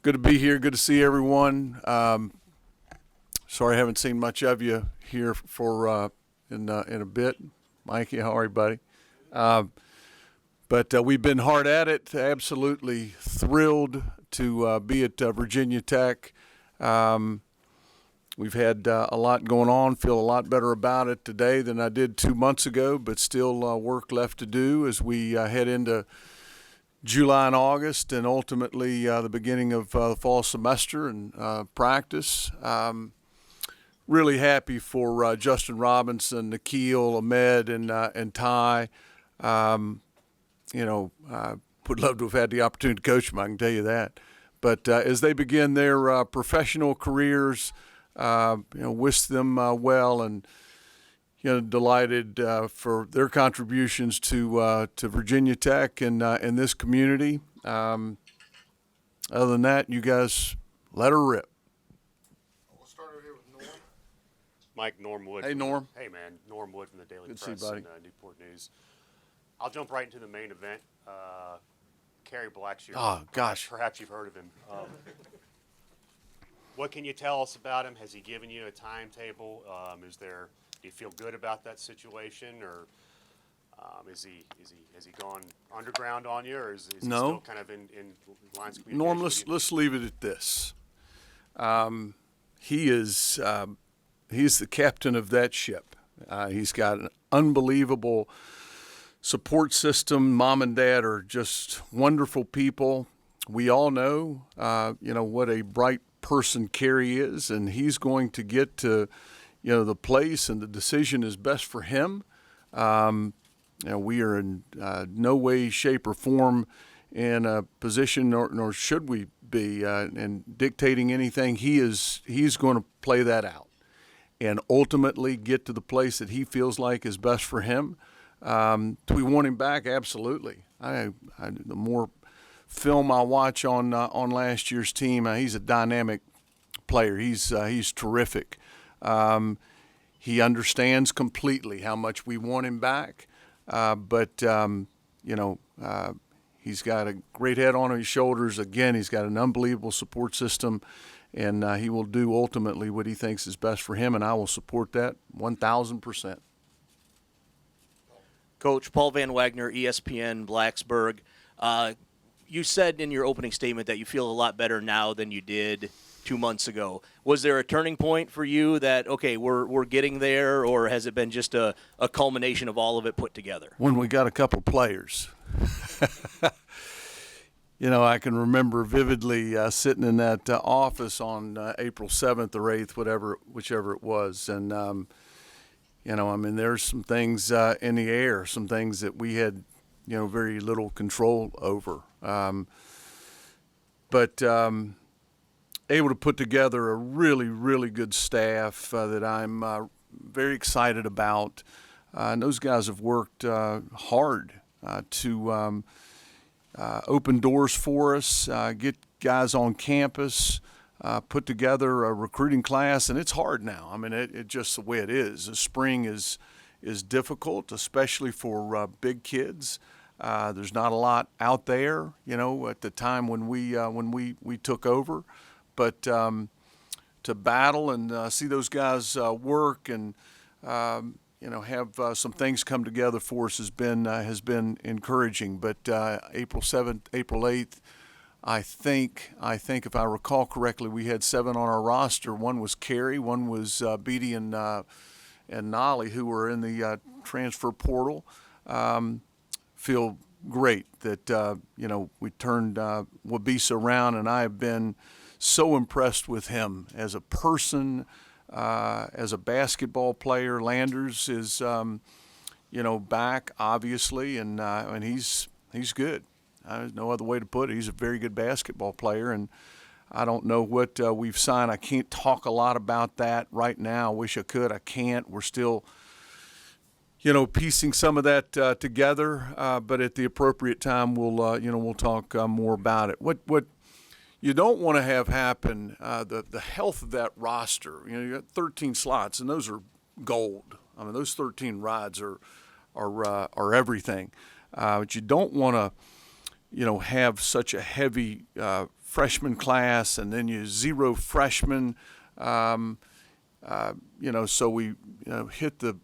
Good to be here. Good to see everyone. Sorry I haven't seen much of you here for in a bit. Mikey, how are you, buddy? But we've been hard at it. Absolutely thrilled to be at Virginia Tech. We've had a lot going on. Feel a lot better about it today than I did 2 months ago, but still work left to do as we head into July and August, and ultimately the beginning of the fall semester and practice. Really happy for Justin Robinson, Nikhil, Ahmed, and Ty. Would love to have had the opportunity to coach them, I can tell you that. But as they begin their professional careers, wish them well, and delighted for their contributions to Virginia Tech and this community. Other than that, you guys let her rip. We'll start over here with Norm. Mike, Norm Wood. Hey, Norm. Hey, man. Norm Wood from the Daily Good to Press see you, buddy. and Newport News. I'll jump right into the main event. Kerry Blacks. Oh, gosh. Perhaps you've heard of him. What can you tell us about him? Has he given you a timetable? Do you feel good about that situation, or has he gone underground on you, or is he No. still kind of in lines of communication? Norm, with you? let's leave it at this. He's the captain of that ship. He's got an unbelievable support system. Mom and Dad are just wonderful people. We all know, what a bright person Kerry is, and he's going to get to, the place, and the decision is best for him. We are in no way, shape, or form in a position, nor should we be, in dictating anything. He's going to play that out and ultimately get to the place that he feels like is best for him. Do we want him back? Absolutely. The more film I watch on last year's team, he's a dynamic player. He's terrific. He understands completely how much we want him back, but he's got a great head on his shoulders. Again, he's got an unbelievable support system, and he will do ultimately what he thinks is best for him, and I will support that 1,000%. Coach Paul Van Wagner, ESPN, Blacksburg. You said in your opening statement that you feel a lot better now than you did 2 months ago. Was there a turning point for you that, okay, we're getting there, or has it been just a culmination of all of it put together? When we got a couple players. I can remember vividly sitting in that office on April 7th or 8th, whichever it was, and there's some things in the air, some things that we had, very little control over. But able to put together a really, really good staff that I'm very excited about. And those guys have worked hard to open doors for us, get guys on campus, put together a recruiting class, and it's hard now. It just the way it is. The spring is difficult, especially for big kids. There's not a lot out there, at the time when we took over, but to battle and see those guys work and have some things come together for us has been encouraging. But April 7th, April 8th. I think if I recall correctly, we had 7 on our roster. One was Kerry, one was Beatty and Nolly, who were in the transfer portal. Feel great that we turned Wabisa around, and I have been so impressed with him as a person, as a basketball player. Landers is back obviously, and he's good. There's no other way to put it. He's a very good basketball player, and I don't know what we've signed. I can't talk a lot about that right now. I wish I could. I can't. We're still, piecing some of that together. But at the appropriate time, we'll talk more about it. What you don't want to have happen, the health of that roster. You got 13 slots, and those are gold. Those 13 rides are everything. But you don't want to have such a heavy freshman class, and then you zero freshmen. So we hit the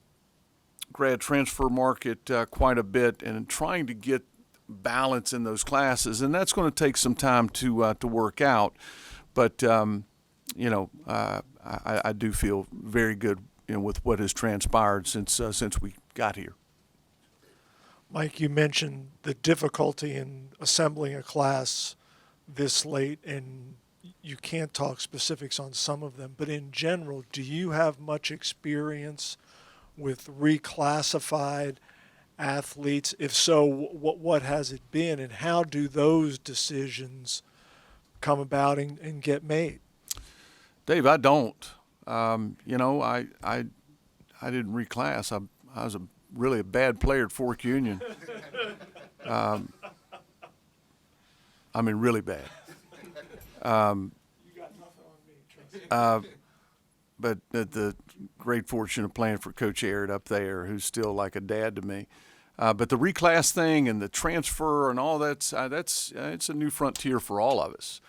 grad transfer market quite a bit, and trying to get balance in those classes, and that's going to take some time to work out. But I do feel very good with what has transpired since we got here. Mike, you mentioned the difficulty in assembling a class this late, and you can't talk specifics on some of them, but in general, do you have much experience with reclassified athletes? If so, what has it been, and how do those decisions come about and get made? Dave, I don't. I didn't reclass. I was really a bad player at Fork Union. Really bad. You got nothing on me, trust me. But the great fortune of playing for Coach Aird up there, who's still like a dad to me. But the reclass thing and the transfer and all that's it's a new frontier for all of us.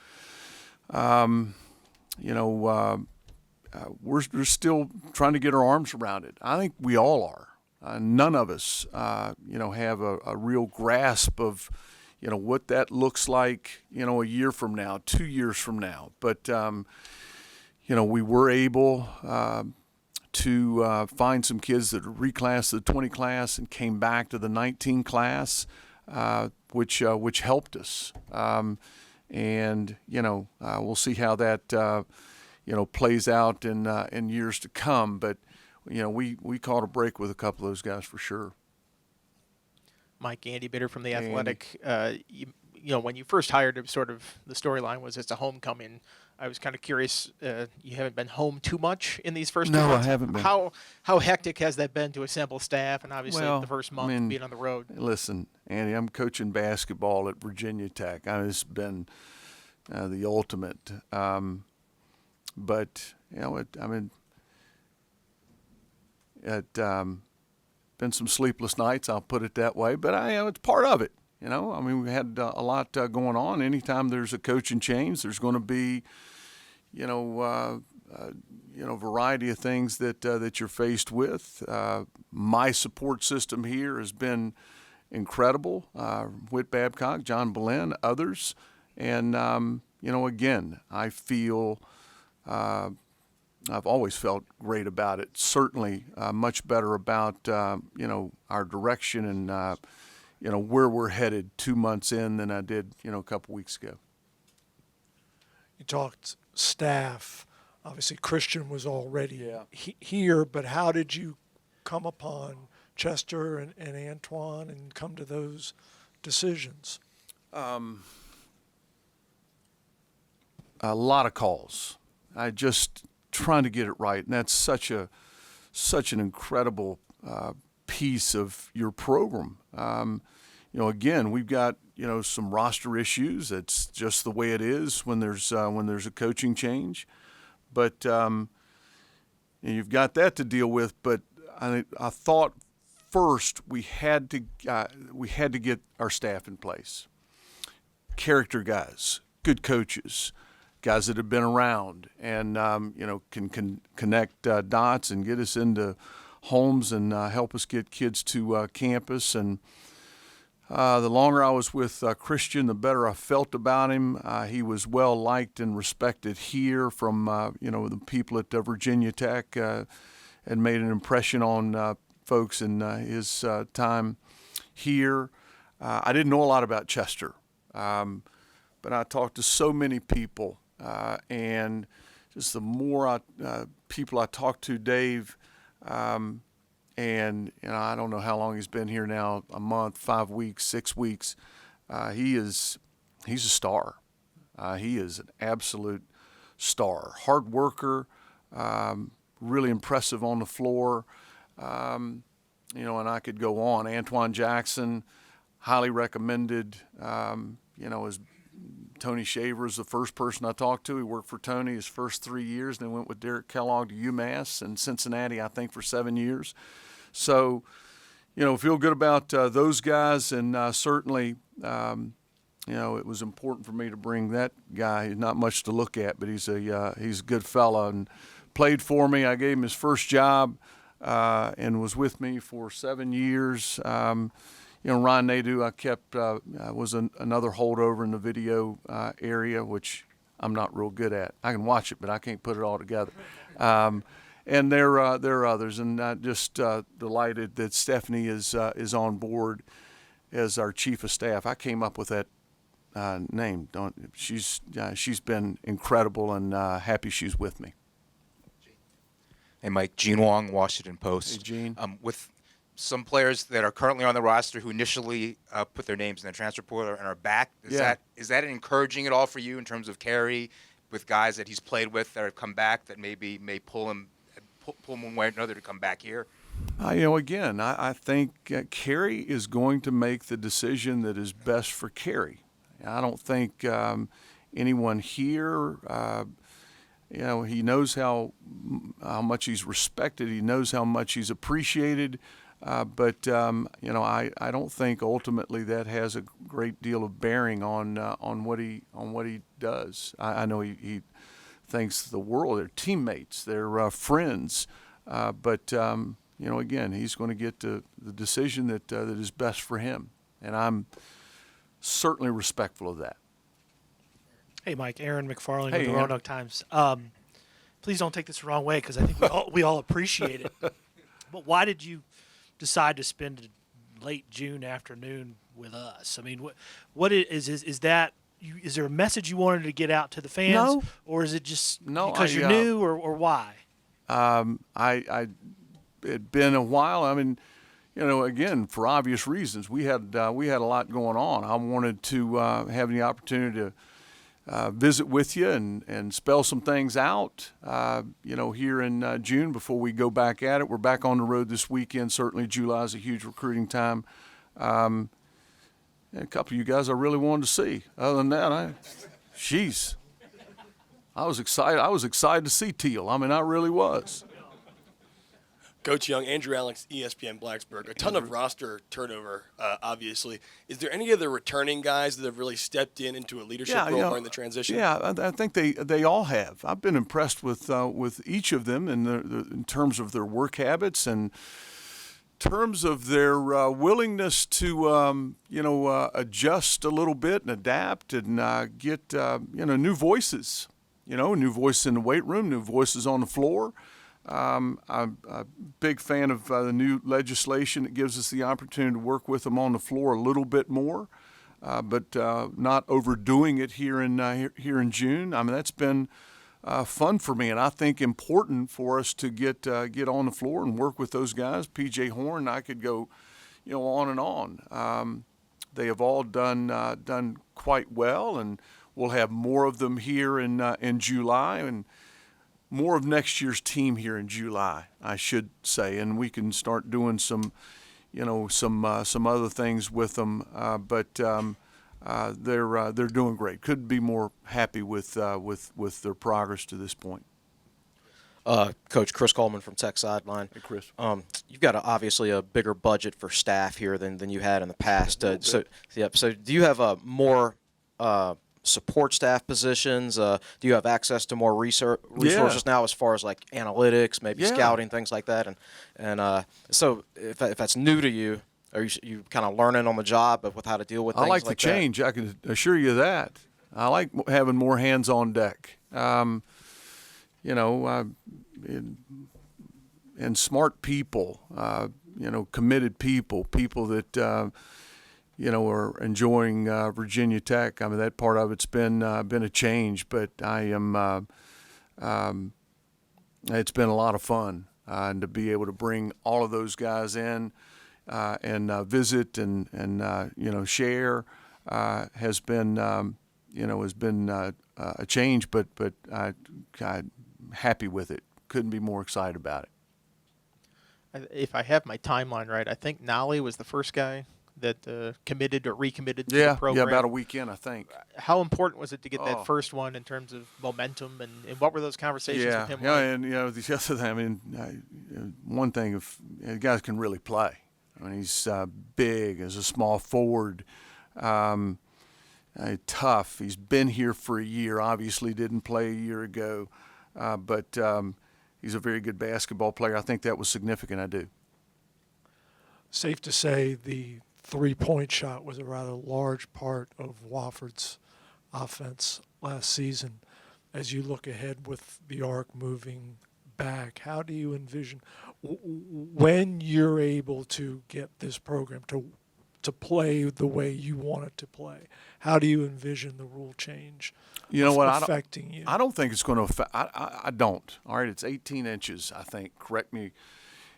We're still trying to get our arms around it. I think we all are. None of us, have a real grasp of, what that looks like, a year from now, 2 years from now. But, we were able to find some kids that reclassed the 20 class and came back to the 19 class, which helped us. We'll see how that plays out in years to come. But we caught a break with a couple of those guys for sure. Mike, Andy Bitter from The Athletic. When you first hired him, sort of the storyline was it's a homecoming. I was kind of curious. You haven't been home too much in these first 2 No, months. I haven't been. How hectic has that been to assemble staff, and obviously the first month being on the road? Listen, Andy, I'm coaching basketball at Virginia Tech. It's been the ultimate. Been some sleepless nights, I'll put it that way, but it's part of it. We had a lot going on. Anytime there's a coaching change, there's going to be, variety of things that you're faced with. My support system here has been incredible. Whit Babcock, John Boleyn, others, and again, I feel. I've always felt great about it. Certainly, much better about our direction and where we're headed 2 months in than I did a couple weeks ago. You talked staff. Obviously, Christian was already here, but how did you come upon Chester and Antoine and come to those decisions? A lot of calls. I just trying to get it right, and that's such an incredible piece of your program. Again, we've got some roster issues. It's just the way it is when there's a coaching change, but you've got that to deal with. But I thought first we had to get our staff in place. Character guys, good coaches, guys that have been around and can connect dots and get us into homes and help us get kids to campus. And the longer I was with Christian, the better I felt about him. He was well liked and respected here from the people at Virginia Tech, and made an impression on folks in his time here. I didn't know a lot about Chester, but I talked to so many people. And just the more people I talk to, Dave, and I don't know how long he's been here now, a month, 5 weeks, 6 weeks. He's a star. He is an absolute star. Hard worker, really impressive on the floor. And I could go on. Antoine Jackson, highly recommended. As Tony Shaver is the first person I talked to. He worked for Tony his first 3 years, then went with Derek Kellogg to UMass and Cincinnati, I think, for 7 years. So, feel good about those guys, and certainly, it was important for me to bring that guy. He's not much to look at, but he's a good fella and played for me. I gave him his first job and was with me for 7 years. Ron Nadeau, I kept was another holdover in the video area, which I'm not real good at. I can watch it, but I can't put it all together. And there are others, and just delighted that Stephanie is on board as our chief of staff. I came up with that name. She's been incredible, and happy she's with me. Hey, Mike. Gene Wong, Washington Post. Hey, Gene. With some players that are currently on the roster who initially put their names in the transfer portal and are back, is that encouraging at all for you in terms of Kerry, with guys that he's played with that have come back that maybe may pull him one way or another to come back here? Again, I think Kerry is going to make the decision that is best for Kerry. I don't think anyone here, he knows how much he's respected. He knows how much he's appreciated. But I don't think ultimately that has a great deal of bearing on what he does. I know he thinks the world, their teammates, their friends, but again, he's going to get the decision that is best for him, and I'm certainly respectful of that. Hey, Mike, Aaron McFarlane Hey, with the Aaron. Roanoke Times. Please don't take this the wrong way, because I think we all appreciate it. But why did you decide to spend a late June afternoon with us? I mean, what is that? Is there a message you wanted to get out to the fans, No. or is it just No, because you're new, or why? It'd been a while. I mean, again, for obvious reasons, we had a lot going on. I wanted to have the opportunity to visit with you and spell some things out, here in June before we go back at it. We're back on the road this weekend. Certainly July is a huge recruiting time. And a couple of you guys I really wanted to see. Other than that, I was excited. I was excited to see Teal. I mean, I really was. Coach Young, Andrew Alex, ESPN Blacksburg. A ton of roster turnover, obviously. Is there any of the returning guys that have really stepped into a leadership role during the transition? Yeah, I think they all have. I've been impressed with each of them in terms of their work habits and terms of their willingness to adjust a little bit and adapt and get new voices. New voices in the weight room, new voices on the floor. I'm a big fan of the new legislation that gives us the opportunity to work with them on the floor a little bit more, but not overdoing it here in June. I mean, that's been fun for me, and I think important for us to get on the floor and work with those guys. P.J. Horn, I could go, on and on. They have all done quite well, and we'll have more of them here in July, and more of next year's team here in July, I should say, and we can start doing some other things with them. But they're doing great. Couldn't be more happy with their progress to this point. Coach Chris Coleman from Tech Sideline. Hey, Chris. You've got obviously a bigger budget for staff here than you had in the past. So do you have more support staff positions? Do you have access to more resources now as far as like analytics, maybe scouting, things like that? And so if that's new to you, are you kind of learning on the job with how to deal with things I like the that? change. I can assure you that. I like having more hands on deck. And smart people, committed people that are enjoying Virginia Tech. I mean, that part of it's been a change, but I am. It's been a lot of fun, and to be able to bring all of those guys in and visit and share has been a change, but I'm happy with it. Couldn't be more excited about it. If I have my timeline right, I think Nolly was the first guy that committed or recommitted to the Yeah, program. about a weekend, I think. How important was it to get that first one in terms of momentum, and what were those conversations with him like? And the other thing, I mean, one thing, if the guys can really play. I mean, he's big as a small forward. tough. He's been here for a year. Obviously, didn't play a year ago, but he's a very good basketball player. I think that was significant. I do. Safe to say the three-point shot was a rather large part of Wofford's offense last season. As you look ahead with the arc moving back, how do you envision when you're able to get this program to play the way you want it to play? How do you envision the rule change affecting you? I don't think it's going to affect. I don't. All right, it's 18 inches, I think. Correct me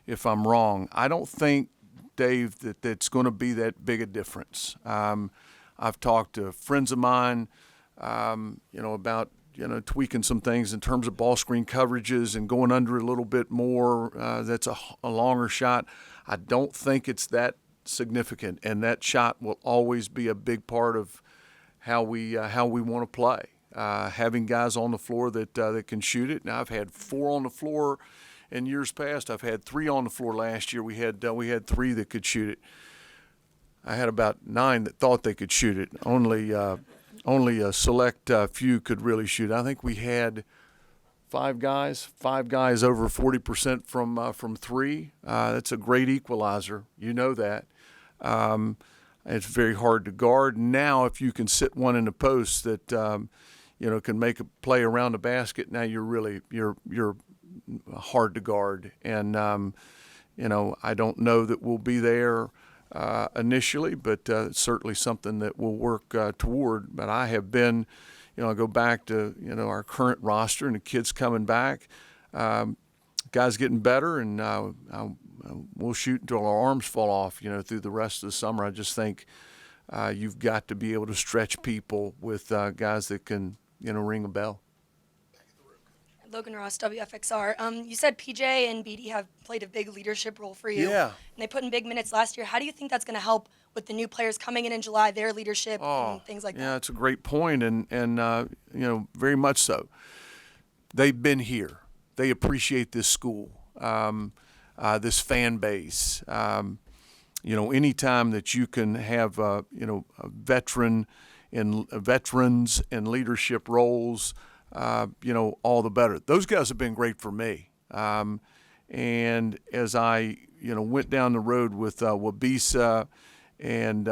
if I'm wrong. I don't think, Dave, that's going to be that big a difference. I've talked to friends of mine, about tweaking some things in terms of ball screen coverages and going under a little bit more. That's a longer shot. I don't think it's that significant, and that shot will always be a big part of how we want to play. Having guys on the floor that can shoot it. Now, I've had 4 on the floor in years past. I've had 3 on the floor last year. We had 3 that could shoot it. I had about 9 that thought they could shoot it. Only a select few could really shoot. I think we had 5 guys over 40% from 3. That's a great equalizer. You know that. It's very hard to guard. Now, if you can sit one in the post that can make a play around the basket, now you're hard to guard. And I don't know that we'll be there initially, but it's certainly something that we'll work toward. But I have been, I go back to our current roster and the kids coming back, guys getting better, and we'll shoot until our arms fall off, through the rest of the summer. I just think you've got to be able to stretch people with guys that can, ring a bell. Logan Ross, WFXR. You said PJ and BD have played a big leadership role for you. Yeah. And they put in big minutes last year. How do you think that's going to help with the new players coming in July, their leadership and things like that? Yeah, it's a great point, and very much so. They've been here. They appreciate this school, this fan base. Anytime that you can have a veterans in leadership roles, all the better. Those guys have been great for me. And as I, went down the road with Wabisa, and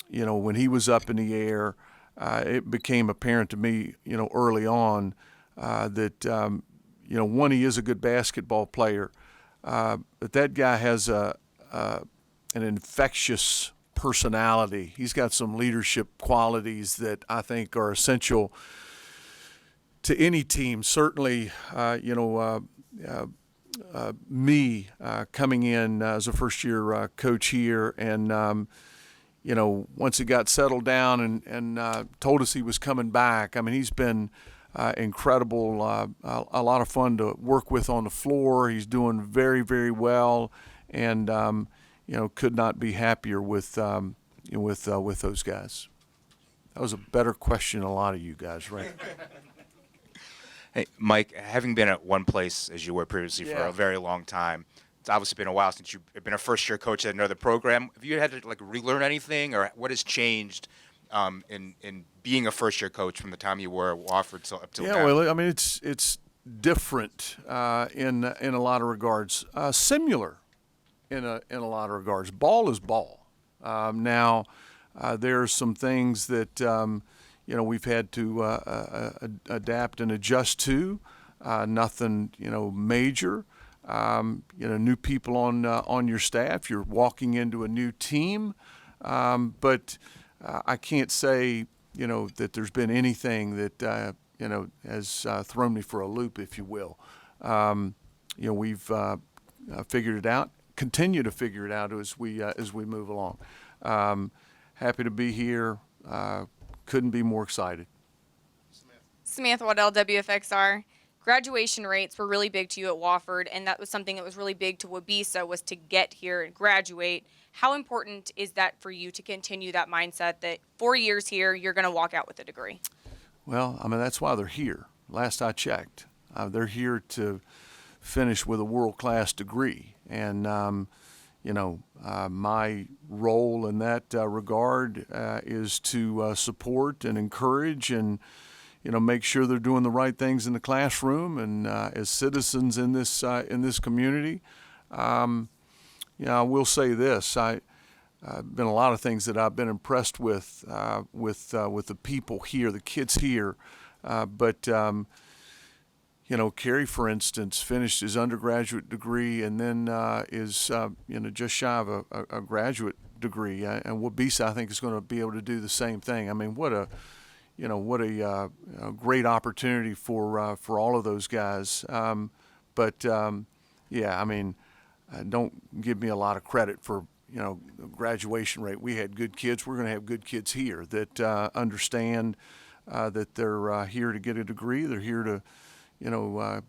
when he was up in the air, it became apparent to me, early on, that one, he is a good basketball player, but that guy has an infectious personality. He's got some leadership qualities that I think are essential to any team. Certainly, me coming in as a first-year coach here, and once he got settled down and told us he was coming back, I mean, he's been incredible, a lot of fun to work with on the floor. He's doing very, very well, and could not be happier with those guys. That was a better question than a lot of you guys, right? Hey, Mike, having been at one place as you were previously for a very long time, it's obviously been a while since you've been a first-year coach at another program. Have you had to relearn anything, or what has changed in being a first-year coach from the time you were at Wofford up till now? Yeah, well, I mean, it's different in a lot of regards. Similar in a lot of regards. Ball is ball. Now, there are some things that we've had to adapt and adjust to. Nothing major. New people on your staff. You're walking into a new team, but I can't say that there's been anything that has thrown me for a loop, if you will. We've figured it out. Continue to figure it out as we move along. Happy to be here. Couldn't be more excited. Samantha Waddell, WFXR. Graduation rates were really big to you at Wofford, and that was something that was really big to Wabisa, was to get here and graduate. How important is that for you to continue that mindset that 4 years here, you're going to walk out with a degree? Well, I mean, that's why they're here. Last I checked, they're here to finish with a world-class degree. And, my role in that regard is to support and encourage and make sure they're doing the right things in the classroom and as citizens in this community. I will say this: been a lot of things that I've been impressed with the people here, the kids here, but. Kerry, for instance, finished his undergraduate degree and then is, just shy of a graduate degree. And Wabisa, I think, is going to be able to do the same thing. I mean, what a great opportunity for all of those guys. Don't give me a lot of credit for the graduation rate. We had good kids. We're going to have good kids here that understand that they're here to get a degree. They're here to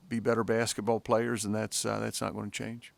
be better basketball players, and that's not going to change.